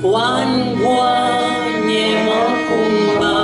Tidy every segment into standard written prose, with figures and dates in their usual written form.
quan guanyem el combat.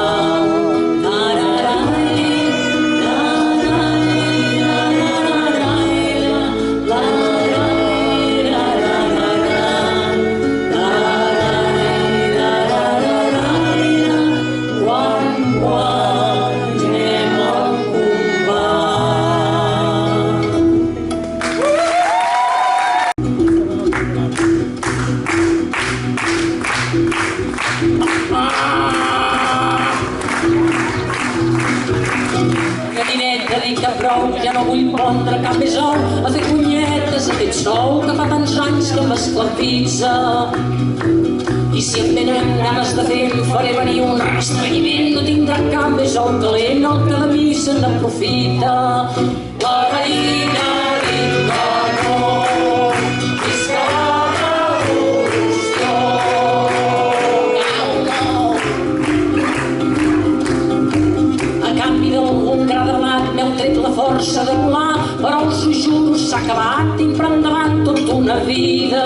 Ja no vull prendre cap més or a fer cunyetes aquest sou que fa tants anys que m'esclavitza. I si em venen ganes de fer em faré venir un restrenyiment, no tindrà cap més or calent el que de mi se n'aprofita. La gallina diu que no, visca la revolució. A canvi d'algun gra de blat m'heu tret la força de volar, però us ho juro, s'ha acabat, tinc per endavant tota una vida.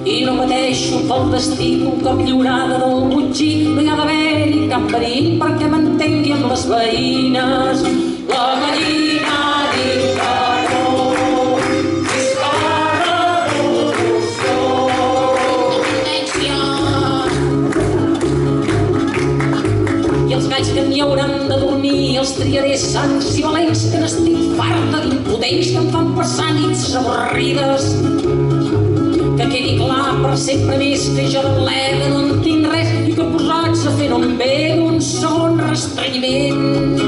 I no pateixo pel destí, un cop lliurada del botxí, no hi ha d'haver-hi cap perill perquè m'entengui amb les veïnes. La gallina diu que no, visca la revolució. I els galls que m'hi hauran de dormir els triaré sants i valents, que n'estic farta d'impotents que em fan passar nits avorrides. Que quedi clar per sempre més que jo de bleda no en tinc res i que posats a fer no em ve d'un segon restrenyiment.